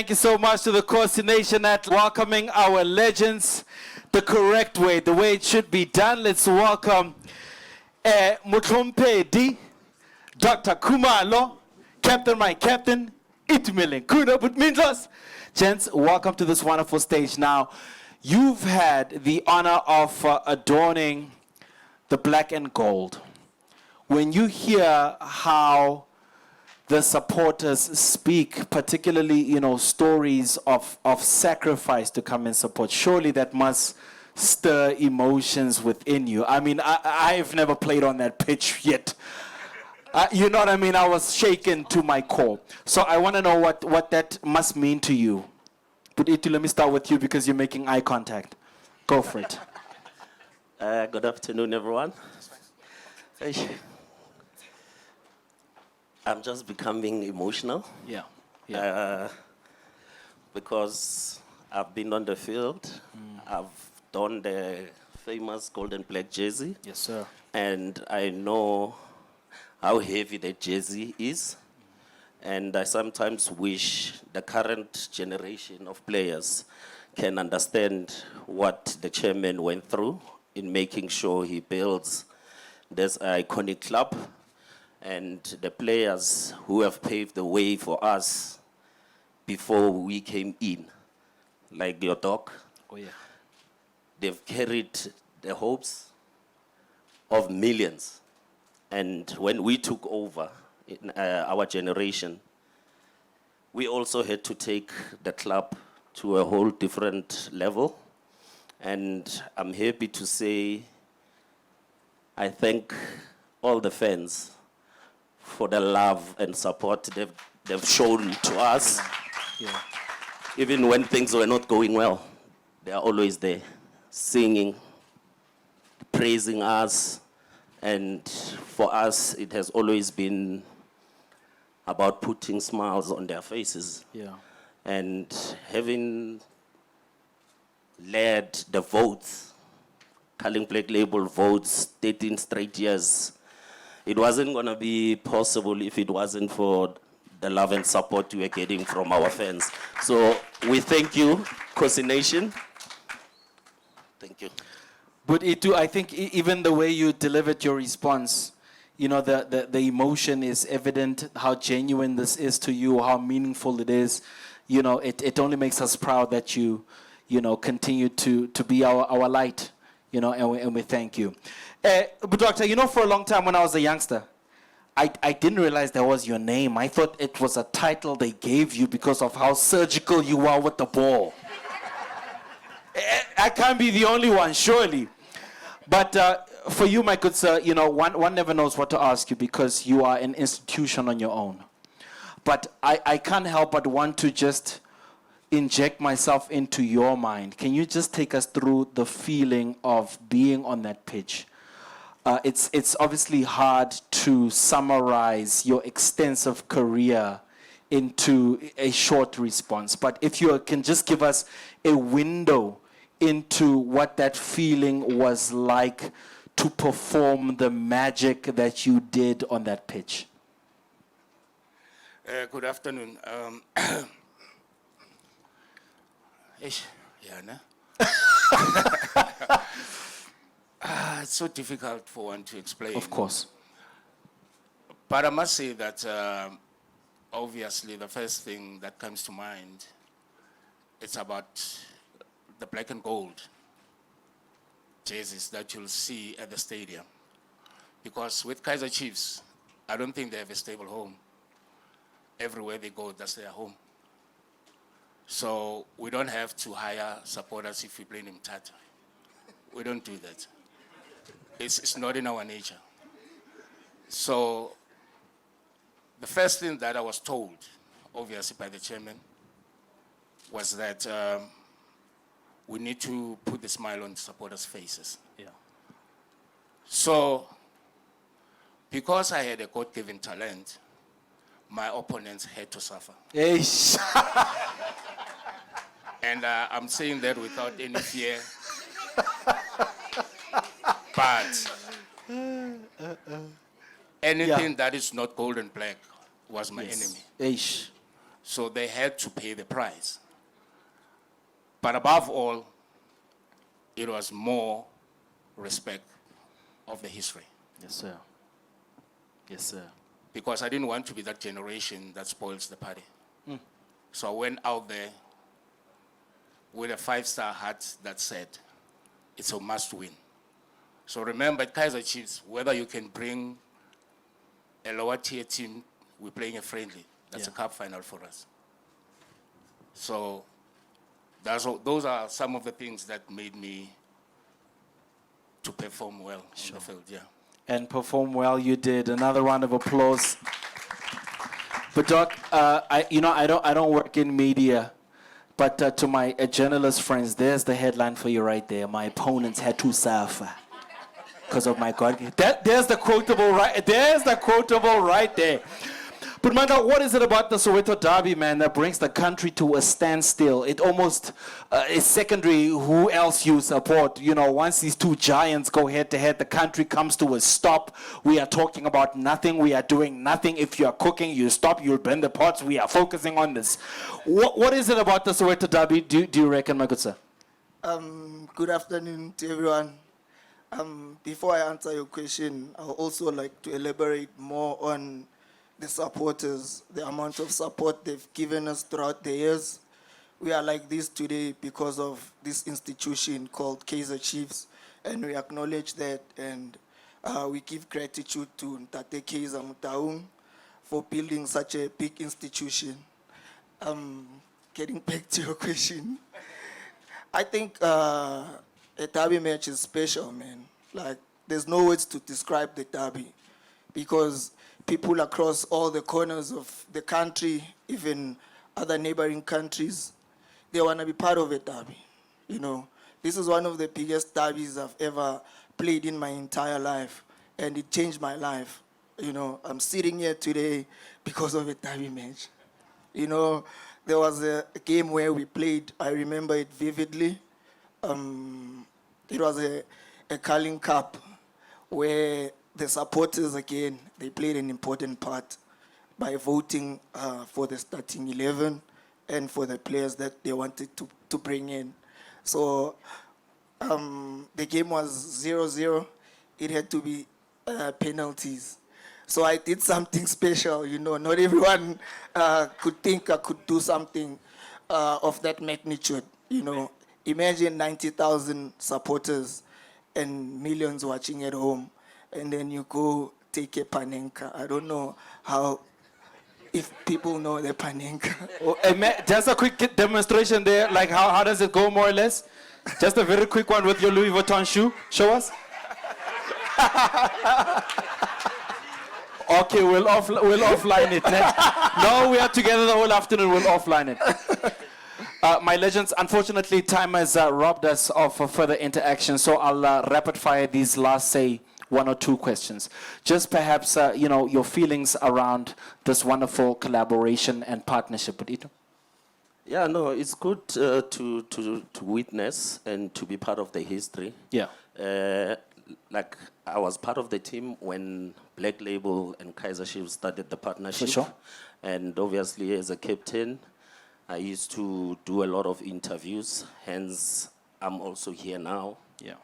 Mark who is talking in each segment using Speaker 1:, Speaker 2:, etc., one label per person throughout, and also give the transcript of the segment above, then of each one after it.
Speaker 1: Thank you so much to the Khosi Nation at welcoming our legends the correct way, the way it should be done. Let's welcome Mutlompedi, Dr. Khumalo, Captain, my captain, Itumeleng, Khune and Doc. Gents, welcome to this wonderful stage. Now, you've had the honor of adorning the black and gold. When you hear how the supporters speak, particularly, stories of sacrifice to come and support, surely that must stir emotions within you. I mean, I've never played on that pitch yet. You know what I mean? I was shaken to my core. So I want to know what that must mean to you. But Itu, let me start with you because you're making eye contact. Go for it.
Speaker 2: Good afternoon, everyone. I'm just becoming emotional.
Speaker 1: Yeah.
Speaker 2: Because I've been on the field. I've donned the famous gold and black jersey.
Speaker 1: Yes, sir.
Speaker 2: And I know how heavy that jersey is. And I sometimes wish the current generation of players can understand what the chairman went through in making sure he builds this iconic club, and the players who have paved the way for us before we came in, like your doc.
Speaker 1: Oh, yeah.
Speaker 2: They've carried the hopes of millions. And when we took over in our generation, we also had to take the club to a whole different level. And I'm happy to say I thank all the fans for the love and support they've shown to us.
Speaker 1: Yeah.
Speaker 2: Even when things were not going well, they are always there, singing, praising us. And for us, it has always been about putting smiles on their faces.
Speaker 1: Yeah.
Speaker 2: And having led the votes, Culling Black Label votes, 13 straight years, it wasn't going to be possible if it wasn't for the love and support we were getting from our fans. So we thank you, Khosi Nation. Thank you.
Speaker 1: But Itu, I think even the way you delivered your response, the emotion is evident, how genuine this is to you, how meaningful it is. It only makes us proud that you continue to be our light, and we thank you. But Doctor, for a long time when I was a youngster, I didn't realize that was your name. I thought it was a title they gave you because of how surgical you are with the ball. I can't be the only one, surely. But for you, my good sir, one never knows what to ask you because you are an institution on your own. But I can't help but want to just inject myself into your mind. Can you just take us through the feeling of being on that pitch? It's obviously hard to summarize your extensive career into a short response. But if you can just give us a window into what that feeling was like to perform the magic that you did on that pitch.
Speaker 3: Good afternoon. It's so difficult for one to explain.
Speaker 1: Of course.
Speaker 3: But I must say that obviously the first thing that comes to mind, it's about the black and gold jerseys that you'll see at the stadium. Because with Kaizer Chiefs, I don't think they have a stable home. Everywhere they go, that's their home. So we don't have to hire supporters if we play in Mthatha. We don't do that. It's not in our nature. So the first thing that I was told, obviously by the chairman, was that we need to put the smile on supporters' faces.
Speaker 1: Yeah.
Speaker 3: So, because I had a God-given talent, my opponents had to suffer.
Speaker 1: Eish.
Speaker 3: And I'm saying that without any fear. But anything that is not gold and black was my enemy.
Speaker 1: Eish.
Speaker 3: So they had to pay the price. But above all, it was more respect of the history.
Speaker 1: Yes, sir. Yes, sir.
Speaker 3: Because I didn't want to be that generation that spoils the party. So I went out there with a 5-star hat that said, it's a must win. So remember, at Kaizer Chiefs, whether you can bring a lower tier team, we're playing a friendly. That's a cup final for us. So those are some of the things that made me to perform well on the field,
Speaker 1: And perform well, you did. Another round of applause. But Doc, I don't work in media, but to my journalist friends, there's the headline for you right there. My opponents had to suffer because of my God. There's the quotable right. There's the quotable right there. But Mandla, what is it about the Soweto derby, man, that brings the country to a standstill? It almost is secondary who else you support. You know, once these two giants go head to head, the country comes to a stop. We are talking about nothing. We are doing nothing. If you are cooking, you stop, you'll burn the pots. We are focusing on this. What is it about the Soweto derby, do you reckon, my good sir?
Speaker 4: Good afternoon to everyone. Before I answer your question, I would also like to elaborate more on the supporters, the amount of support they've given us throughout the years. We are like this today because of this institution called Kaizer Chiefs, and we acknowledge that, and we give gratitude to Ntate Kaizer Motaung for building such a big institution. Getting back to your question, I think a derby match is special, man. Like, there's no words to describe the derby, because people across all the corners of the country, even other neighboring countries, they want to be part of a derby. You know, this is one of the biggest derbies I've ever played in my entire life, and it changed my life. You know, I'm sitting here today because of a derby match. You know, there was a game where we played, I remember it vividly. It was a Carling Cup where the supporters, again, they played an important part by voting for the starting 11 and for the players that they wanted to bring in. So the game was 0-0. It had to be penalties. So I did something special, you know. Not everyone could think I could do something of that magnitude, you know. Imagine 90,000 supporters and millions watching at home, and then you go take a panenka. I don't know if people know the panenka.
Speaker 1: Just a quick demonstration there, like how does it go more or less? Just a very quick one with your Louis Vuitton shoe. Show us. Okay, we'll offline it. No, we are together the whole afternoon. We'll offline it. My legends, unfortunately, time has robbed us of further interaction, so I'll rapid fire these last, say, one or two questions. Just perhaps, your feelings around this wonderful collaboration and partnership with Ito.
Speaker 2: Yeah, no, it's good to witness and to be part of the history.
Speaker 1: Yeah.
Speaker 2: Like, I was part of the team when Black Label and Kaizer Chiefs started the partnership.
Speaker 1: For sure.
Speaker 2: And obviously, as a captain, I used to do a lot of interviews. Hence, I'm also here now.
Speaker 1: Yeah.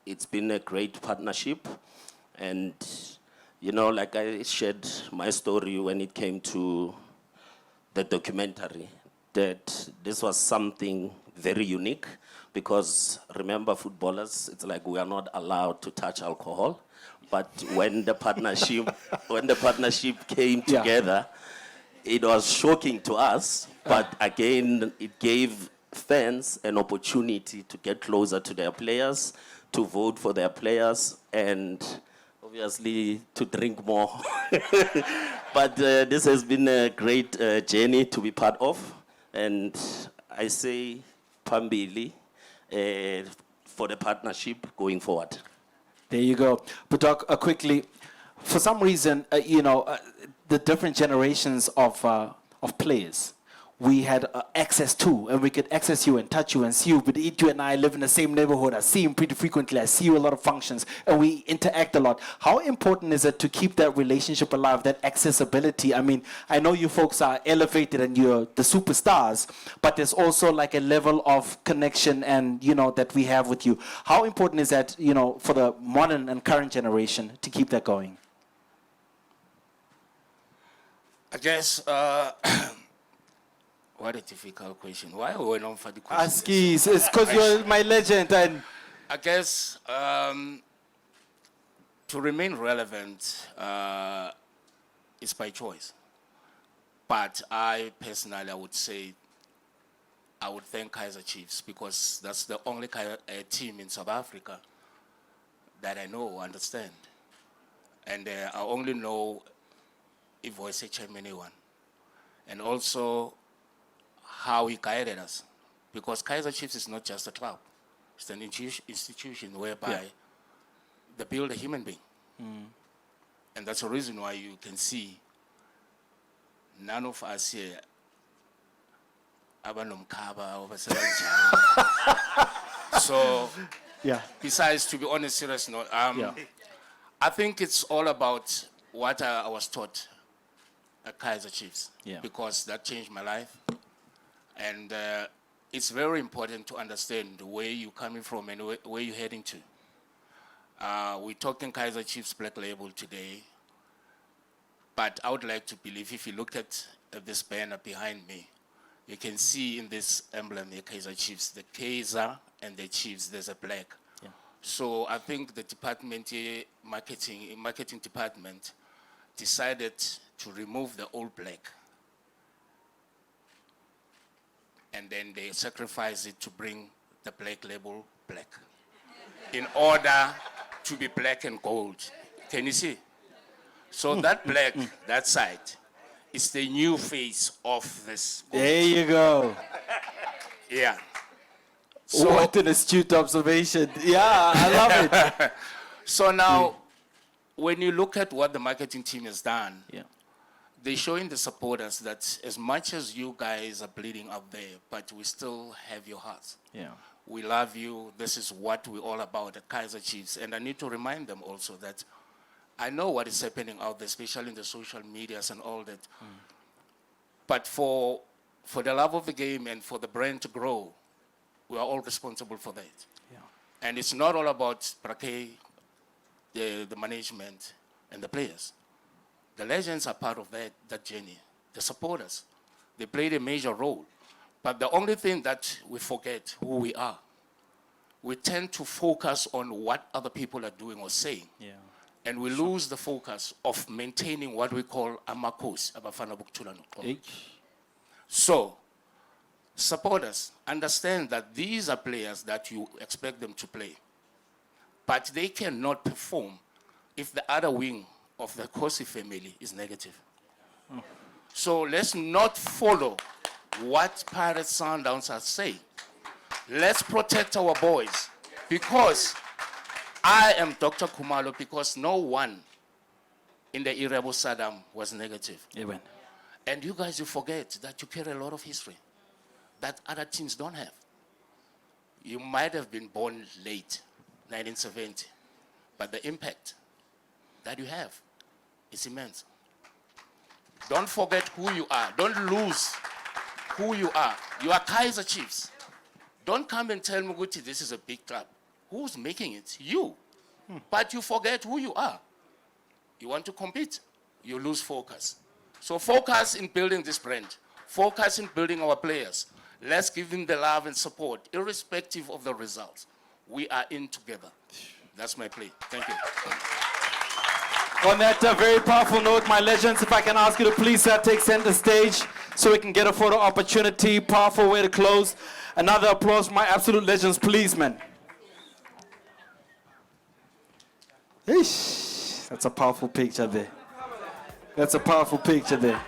Speaker 2: It's been a great partnership. And, like I shared my story when it came to the documentary, that this was something very unique, because remember, footballers, it's like we are not allowed to touch alcohol. But when the partnership came together, it was shocking to us. But again, it gave fans an opportunity to get closer to their players, to vote for their players, and obviously to drink more. But this has been a great journey to be part of. And I say Pambili for the partnership going forward.
Speaker 1: There you go. But Doc, quickly, for some reason, the different generations of players, we had access to, and we could access you and touch you and see you. But Itu and I live in the same neighborhood. I see him pretty frequently. I see you a lot of functions, and we interact a lot. How important is it to keep that relationship alive, that accessibility? I mean, I know you folks are elevated and you're the superstars, but there's also like a level of connection and, you know, that we have with you. How important is that, you know, for the modern and current generation to keep that going?
Speaker 3: I guess, what a difficult question. Why we went on for the question?
Speaker 1: Askies, it's because you're my legend. And
Speaker 3: I guess to remain relevant is by choice. But I personally, I would say, I would thank Kaizer Chiefs because that's the only team in South Africa that I know, understand. And I only know if voice anyone. And also how he guided us. Because Kaizer Chiefs is not just a club. It's an institution whereby they build a human being. And that's the reason why you can see none of us here so
Speaker 1: yeah,
Speaker 3: besides, to be on a serious note, I think it's all about what I was taught at Kaizer Chiefs, because that changed my life. And it's very important to understand where you're coming from and where you're heading to. We're talking Kaizer Chiefs Black Label today, but I would like to believe if you look at this banner behind me, you can see in this emblem the Kaizer Chiefs, the Kaizer and the Chiefs, there's a black.
Speaker 1: Yeah.
Speaker 3: So I think the department, marketing department, decided to remove the old black. And then they sacrificed it to bring the black label black in order to be black and gold. Can you see? So that black, that side, is the new face of this gold.
Speaker 1: There you go.
Speaker 3: Yeah. So,
Speaker 1: What an astute observation. Yeah, I love it.
Speaker 3: so now, when you look at what the marketing team has done, they're showing the supporters that as much as you guys are bleeding out there, but we still have your hearts.
Speaker 1: Yeah.
Speaker 3: We love you. This is what we're all about at Kaizer Chiefs. And I need to remind them also that I know what is happening out there, especially in the social medias and all that. But for the love of the game and for the brand to grow, we are all responsible for that.
Speaker 1: Yeah.
Speaker 3: And it's not all about Brake, the management, and the players. The legends are part of that journey. The supporters, they played a major role. But the only thing that we forget who we are. We tend to focus on what other people are doing or saying.
Speaker 1: Yeah.
Speaker 3: And we lose the focus of maintaining what we call amakos, abafana bokuthula noxolo. So, supporters, understand that these are players that you expect them to play. But they cannot perform if the other wing of the Kosi family is negative. So let's not follow what Pirates Sundowns are saying. Let's protect our boys, because I am Dr. Khumalo, because no one in the Irebo Saddam was negative.
Speaker 1: Amen.
Speaker 3: And you guys, you forget that you carry a lot of history that other teams don't have. You might have been born late, 1970, but the impact that you have is immense. Don't forget who you are. Don't lose who you are. You are Kaizer Chiefs. Don't come and tell me, Guti, this is a big club. Who's making it? You. But you forget who you are. You want to compete, you lose focus. So focus in building this brand. Focus in building our players. Let's give them the love and support, irrespective of the results. We are in together. That's my plea. Thank you.
Speaker 1: On that very powerful note, my legends, if I can ask you to please take center stage so we can get a photo opportunity. Powerful way to close. Another applause, my absolute legends, please, man. Eesh, that's a powerful picture there. That's a powerful picture there.